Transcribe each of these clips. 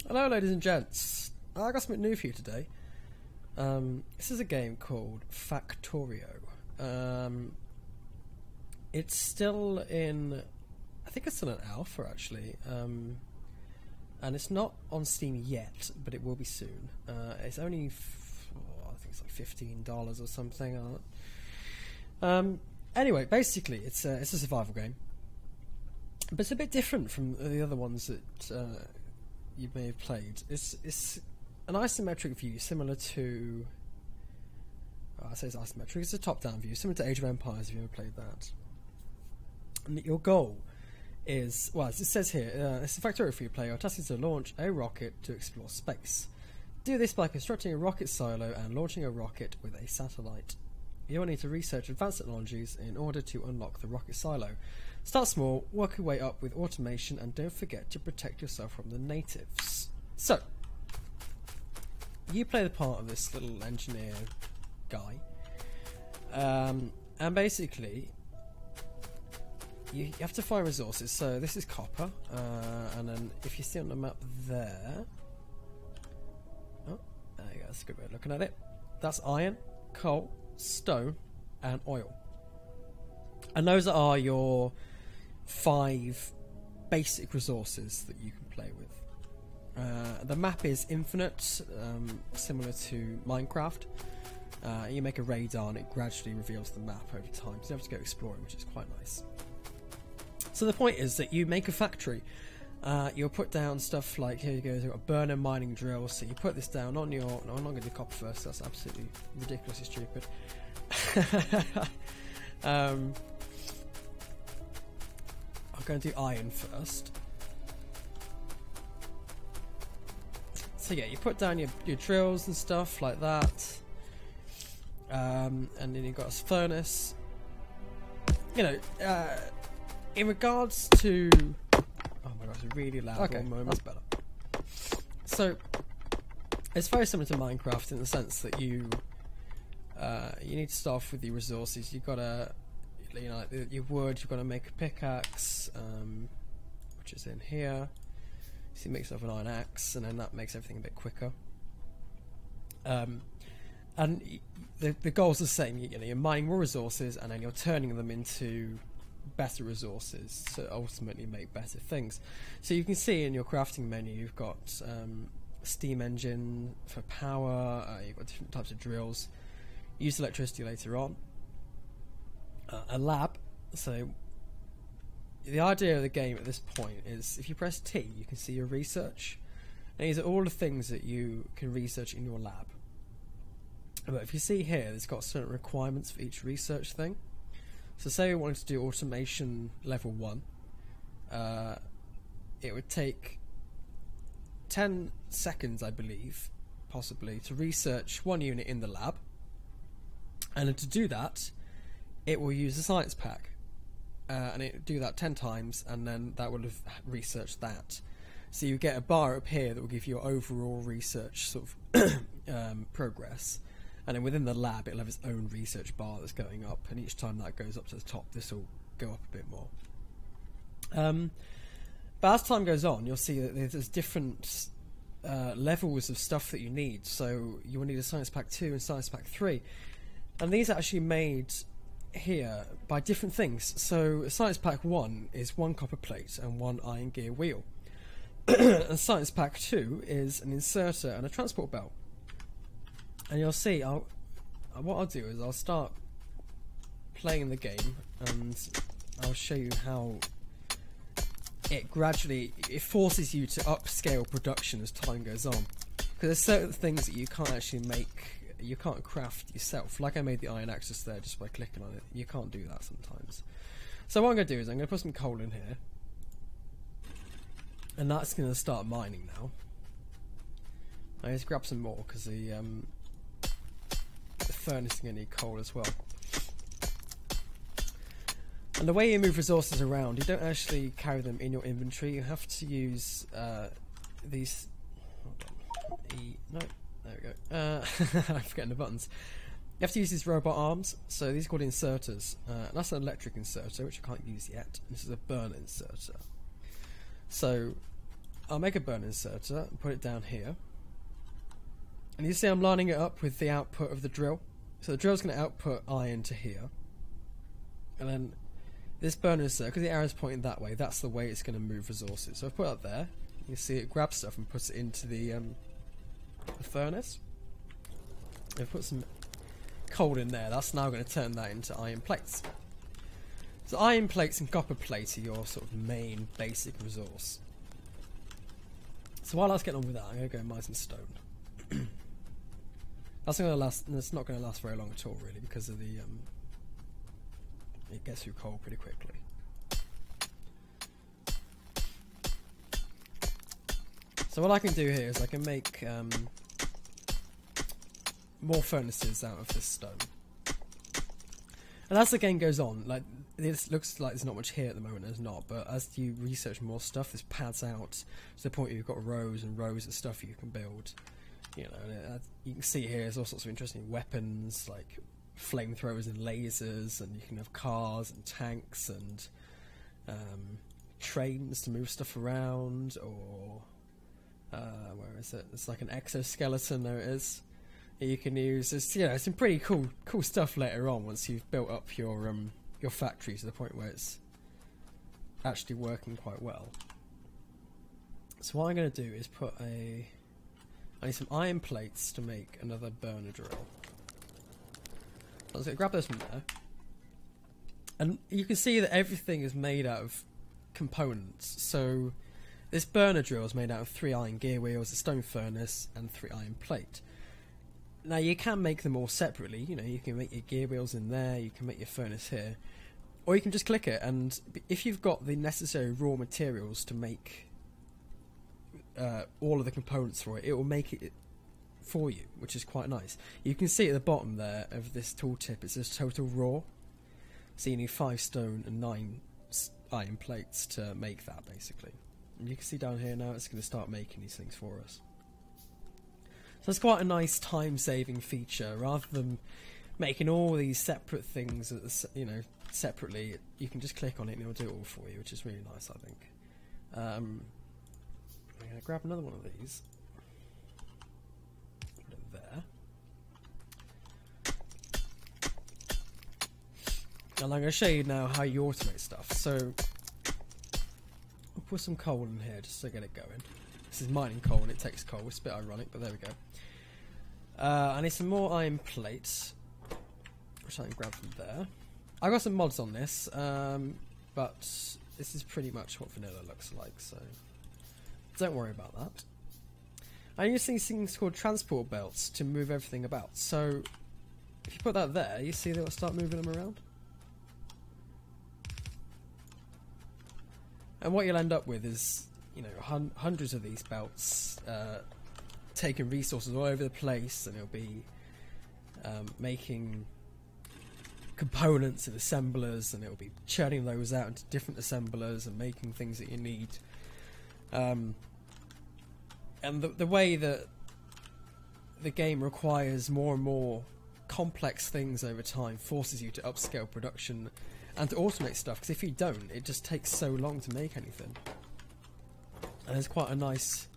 Hello ladies and gents, I got something new for you today. This is a game called Factorio. It's still in, I think it's still in alpha actually, and it's not on Steam yet, but it will be soon. It's only, I think it's like $15 or something. Anyway, basically it's a survival game, but it's a bit different from the other ones that you may have played. It's an isometric view similar to, I say it's isometric, it's a top-down view similar to Age of Empires if you ever played that. And your goal is, well, as it says here, it's a Factorio for you player. Your task is to launch a rocket to explore space. Do this by constructing a rocket silo and launching a rocket with a satellite. You will need to research advanced technologies in order to unlock the rocket silo. Start small, work your way up with automation, and don't forget to protect yourself from the natives. So, you play the part of this little engineer guy, and basically you have to find resources. So this is copper, and then if you see on the map there, oh, there you go, that's a good way of looking at it. That's iron, coal, stone, and oil. And those are your 5 basic resources that you can play with. The map is infinite, similar to Minecraft. You make a radar and it gradually reveals the map over time, so you have to go exploring, which is quite nice. So the point is that you make a factory. You'll put down stuff like, here you go, you've got a burner mining drill, so you put this down on your, no, I'm not going to do copper first, that's absolutely ridiculously stupid. I'm going to do iron first. So yeah, you put down your drills and stuff like that, and then you've got a furnace. You know, in regards to, oh my gosh, it's really loud. Okay, that's better. So it's very similar to Minecraft in the sense that you need to start off with your resources. You've got to, you know, like your wood. You've got to make a pickaxe, which is in here. So you make yourself an iron axe, and then that makes everything a bit quicker. And the goal's the same. You know, you're mining more resources, and then you're turning them into better resources to ultimately make better things. So you can see in your crafting menu, you've got steam engine for power. You've got different types of drills. Use electricity later on. A lab. So the idea of the game at this point is if you press T, you can see your research. And these are all the things that you can research in your lab. But if you see here, it's got certain requirements for each research thing. So say we wanted to do automation level 1. It would take 10 seconds, I believe, possibly, to research 1 unit in the lab. And then to do that, it will use a science pack. And it will do that 10 times, and then that will have researched that. So you get a bar up here that will give you your overall research sort of progress. And then within the lab, it'll have its own research bar that's going up. And each time that goes up to the top, this will go up a bit more. But as time goes on, you'll see that there's different levels of stuff that you need. So you will need a Science Pack 2 and Science Pack 3. And these are actually made here by different things. So Science Pack 1 is 1 copper plate and 1 iron gear wheel. And Science Pack 2 is an inserter and a transport belt. And you'll see, what I'll do is I'll start playing the game and I'll show you how it gradually, it forces you to upscale production as time goes on. Because there's certain things that you can't actually make, you can't craft yourself. Like I made the iron axe just there just by clicking on it. You can't do that sometimes. So what I'm going to do is I'm going to put some coal in here. And that's going to start mining now. I need to grab some more because the furnace is going to need coal as well. And the way you move resources around, you don't actually carry them in your inventory. You have to use these. Hold on. No, there we go. I'm forgetting the buttons. You have to use these robot arms. So these are called inserters. That's an electric inserter, which I can't use yet. This is a burner inserter. So I'll make a burn inserter and put it down here. And you see I'm lining it up with the output of the drill. So the drill's going to output iron to here. And then this burn inserter, because the arrow's pointing that way, that's the way it's going to move resources. So I've put it up there. You see it grabs stuff and puts it into the furnace. I've put some coal in there. That's now going to turn that into iron plates. So iron plates and copper plates are your sort of main basic resource. So while I was getting on with that, I'm going to go and mine some stone. That's not going to last. It's not going to last very long at all, really, because of the. It gets through coal pretty quickly. So what I can do here is I can make more furnaces out of this stone. And as the game goes on, like it looks like there's not much here at the moment. There's not, but as you research more stuff, this pads out to the point where you've got rows and rows of stuff you can build. You know, and you can see here there's all sorts of interesting weapons like flamethrowers and lasers, and you can have cars and tanks and trains to move stuff around, or where is it? It's like an exoskeleton. There it is. You can use. It's, you know, some pretty cool stuff later on once you've built up your factory to the point where it's actually working quite well. So what I'm going to do is put I need some iron plates to make another burner drill. So I'm going to grab those from there. And you can see that everything is made out of components. So this burner drill is made out of 3 iron gear wheels, a stone furnace, and 3 iron plate. Now you can make them all separately. You know, you can make your gear wheels in there, you can make your furnace here, or you can just click it, and if you've got the necessary raw materials to make all of the components for it, it will make it for you, which is quite nice. You can see at the bottom there of this tooltip it says total raw, so you need 5 stone and 9 iron plates to make that, basically. And you can see down here now it's going to start making these things for us. So it's quite a nice time-saving feature. Rather than making all these separate things, you know, separately, you can just click on it and it'll do it all for you, which is really nice, I think. I'm going to grab another one of these. Put it there. And I'm going to show you now how you automate stuff. So I'll put some coal in here just to get it going. This is mining coal and it takes coal. It's a bit ironic, but there we go. I need some more iron plates, which I can grab from there. I got some mods on this, but this is pretty much what vanilla looks like, so don't worry about that. I use these things called transport belts to move everything about. So if you put that there, you see they'll start moving them around. And what you'll end up with is, you know, hundreds of these belts taking resources all over the place, and it'll be making components and assemblers, and it'll be churning those out into different assemblers and making things that you need. And the way that the game requires more and more complex things over time forces you to upscale production and to automate stuff, because if you don't, it just takes so long to make anything. And it's quite a nice...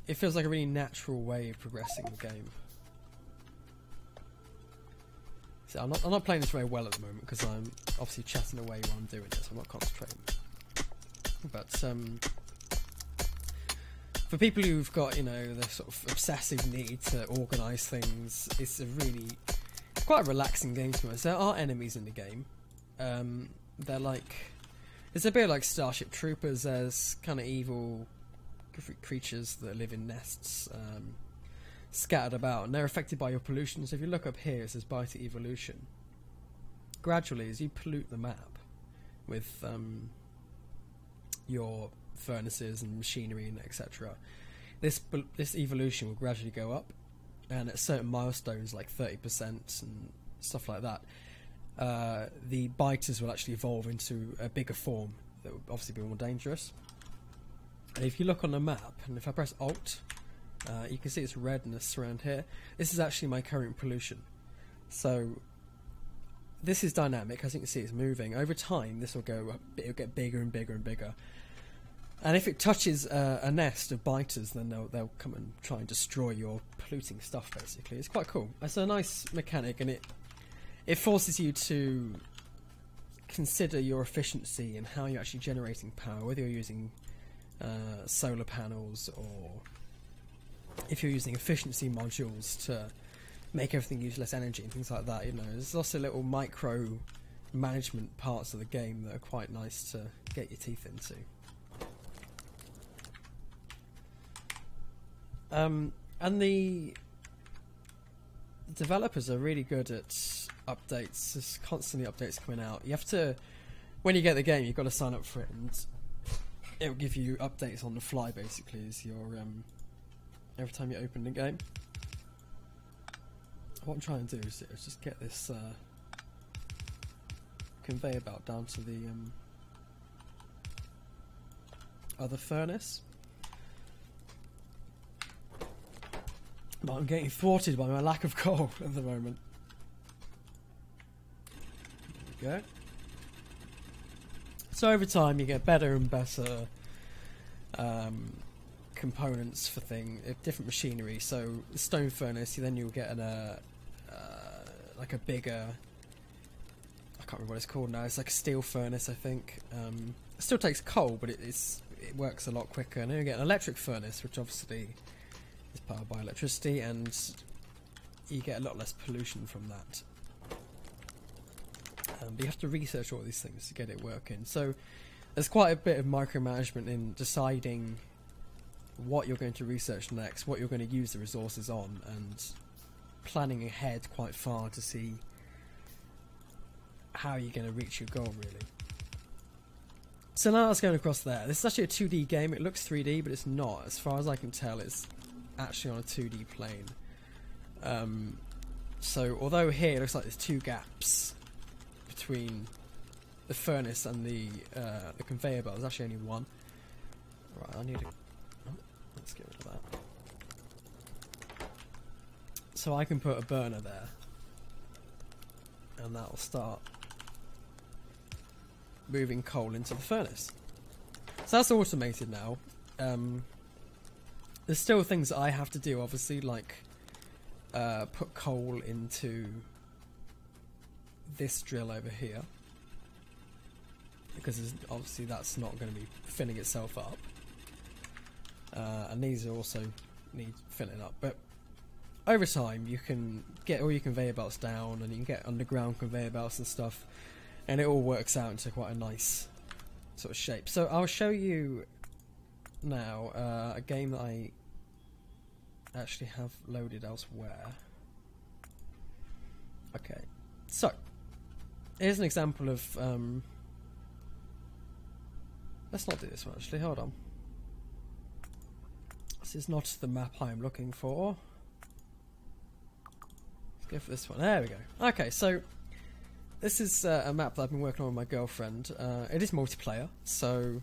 It feels like a really natural way of progressing the game. So I'm not playing this very well at the moment because I'm obviously chatting away while I'm doing this. I'm not concentrating. But for people who've got, you know, the sort of obsessive need to organise things, it's a really quite a relaxing game to us. There are enemies in the game. They're like, it's a bit like Starship Troopers. There's kind of evil creatures that live in nests, scattered about, and they're affected by your pollution. So if you look up here, it says Biter Evolution. Gradually, as you pollute the map with your furnaces and machinery and etc., this evolution will gradually go up, and at certain milestones like 30% and stuff like that, the biters will actually evolve into a bigger form that will obviously be more dangerous. And if you look on the map, and if I press Alt, you can see it's redness around here. This is actually my current pollution. So this is dynamic. As you can see, it's moving. Over time, this will go up. It'll get bigger and bigger and bigger. And if it touches a nest of biters, then they'll come and try and destroy your polluting stuff, basically. It's quite cool. It's a nice mechanic, and it forces you to consider your efficiency and how you're actually generating power, whether you're using solar panels or if you're using efficiency modules to make everything use less energy and things like that. You know, there's also little micro management parts of the game that are quite nice to get your teeth into. And the developers are really good at updates. There's constantly updates coming out. You have to, when you get the game, you've got to sign up for it, and it will give you updates on the fly, basically, as your every time you open the game. What I'm trying to do is just get this conveyor belt down to the other furnace. But I'm getting thwarted by my lack of coal at the moment. There we go. So over time you get better and better components for different machinery. So the stone furnace, then you'll get like a bigger, I can't remember what it's called now. It's like a steel furnace, I think. It still takes coal, but it works a lot quicker. And then you get an electric furnace, which obviously is powered by electricity, and you get a lot less pollution from that. But you have to research all these things to get it working. So there's quite a bit of micromanagement in deciding what you're going to research next, what you're going to use the resources on, and planning ahead quite far to see how you're going to reach your goal, really. So now that's going across there. This is actually a 2D game. It looks 3D, but it's not. As far as I can tell, it's actually on a 2D plane. So although here it looks like there's two gaps between the furnace and the conveyor belt, there's actually only one. Right, I need to... Oh, let's get rid of that. So I can put a burner there, and that'll start moving coal into the furnace. So that's automated now. There's still things that I have to do, obviously, like put coal into this drill over here, because obviously that's not going to be filling itself up, and these are also need filling up. But over time you can get all your conveyor belts down, and you can get underground conveyor belts and stuff, and it all works out into quite a nice sort of shape. So I'll show you now a game that I actually have loaded elsewhere. Okay, so here's an example of let's not do this one actually, hold on. This is not the map I'm looking for. Let's go for this one. There we go. Okay, so this is a map that I've been working on with my girlfriend. It is multiplayer, so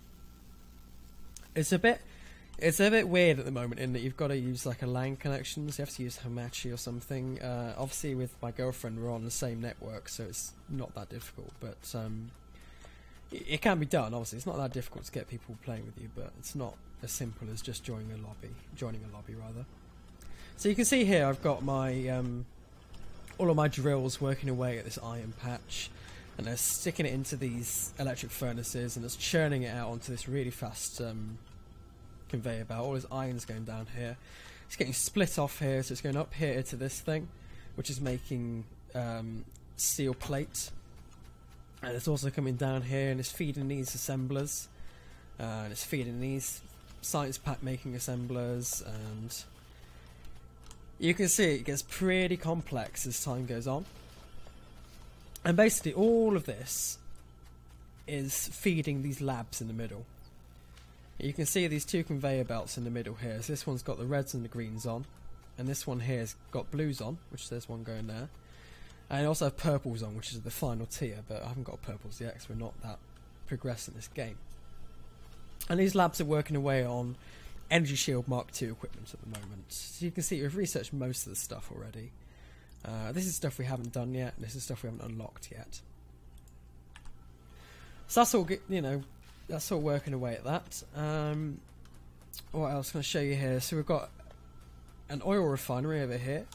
it's a bit weird at the moment in that you've got to use like a LAN connection, so you have to use Hamachi or something. Obviously with my girlfriend we're on the same network, so it's not that difficult, but it can be done. Obviously it's not that difficult to get people playing with you, but it's not as simple as just joining a lobby rather. So you can see here I've got my all of my drills working away at this iron patch, and they're sticking it into these electric furnaces, and it's churning it out onto this really fast conveyor belt. All this iron's going down here. It's getting split off here, so it's going up here to this thing, which is making steel plate. And it's also coming down here, and it's feeding these assemblers, and it's feeding these science pack making assemblers, and you can see it gets pretty complex as time goes on. And basically all of this is feeding these labs in the middle. You can see these two conveyor belts in the middle here. So this one's got the reds and the greens on, and this one here's got blues on, which there's one going there. And I also have purples on, which is the final tier, but I haven't got purples yet because we're not that progressed in this game. And these labs are working away on Energy Shield Mark II equipment at the moment. So you can see we've researched most of the stuff already. This is stuff we haven't done yet, and this is stuff we haven't unlocked yet. So that's all, you know, that's all working away at that. What else can I show you here? So we've got an oil refinery over here,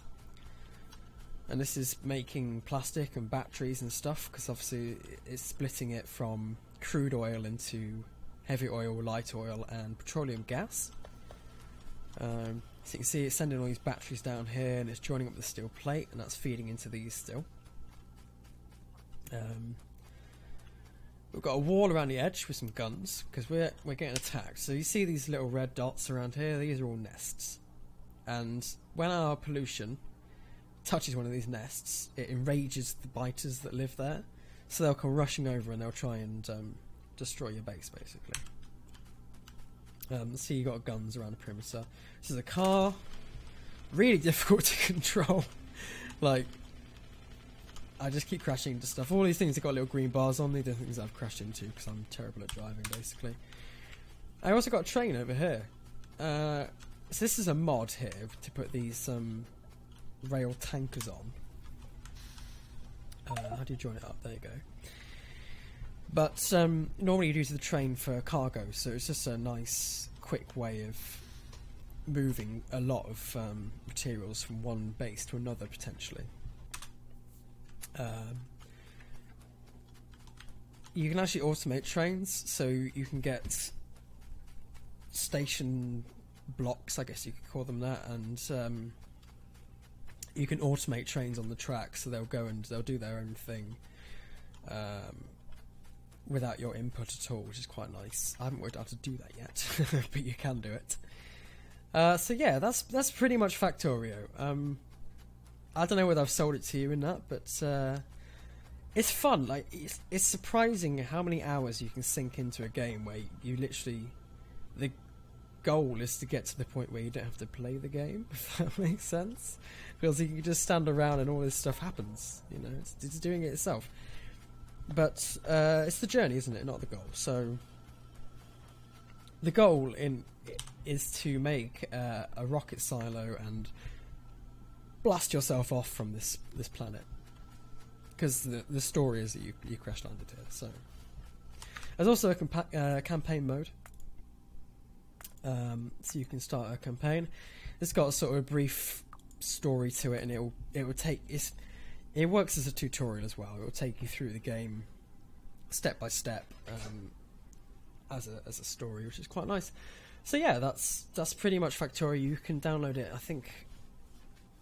and this is making plastic and batteries and stuff, because obviously it's splitting it from crude oil into heavy oil, light oil and petroleum gas. So you can see it's sending all these batteries down here, and it's joining up the steel plate, and that's feeding into these still. We've got a wall around the edge with some guns, because we're getting attacked. So you see these little red dots around here, these are all nests. And when our pollution touches one of these nests, it enrages the biters that live there. So they'll come rushing over and they'll try and destroy your base, basically. See, you got guns around the perimeter. This is a car. Really difficult to control. Like, I just keep crashing into stuff. All these things have got little green bars on. These are things I've crashed into because I'm terrible at driving, basically. I also got a train over here. So this is a mod here to put these rail tankers on. How do you join it up? There you go. But normally you use the train for cargo, so it's just a nice, quick way of moving a lot of materials from one base to another, potentially. You can actually automate trains, so you can get station blocks, I guess you could call them that, and you can automate trains on the track, so they'll go and they'll do their own thing without your input at all, which is quite nice. I haven't worked out how to do that yet, but you can do it. So yeah, that's pretty much Factorio. I don't know whether I've sold it to you in that, but it's fun. Like, it's surprising how many hours you can sink into a game where you literally, the goal is to get to the point where you don't have to play the game, if that makes sense, because you can just stand around and all this stuff happens. You know, it's doing it itself. But it's the journey, isn't it? Not the goal. So the goal is to make a rocket silo and blast yourself off from this planet, because the story is that you crash landed here. So there's also a campaign mode, so you can start a campaign. It's got a sort of a brief story to it, and it will take it works as a tutorial as well. It will take you through the game step by step as a story, which is quite nice. So yeah, that's pretty much Factorio. You can download it. I think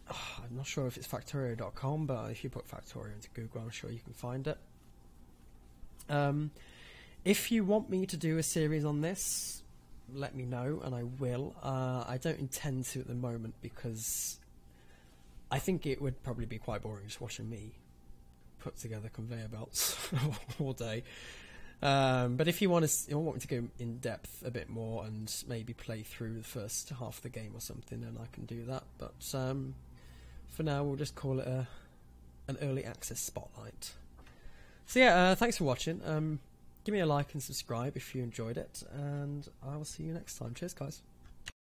I'm not sure if it's Factorio.com, but if you put Factorio into Google, I'm sure you can find it. If you want me to do a series on this, let me know, and I will. I don't intend to at the moment, because I think it would probably be quite boring just watching me put together conveyor belts all day. But if you want me to go in depth a bit more and maybe play through the first half of the game or something, then I can do that. But for now, we'll just call it an early access spotlight. So yeah, thanks for watching. Give me a like and subscribe if you enjoyed it, and I will see you next time. Cheers, guys.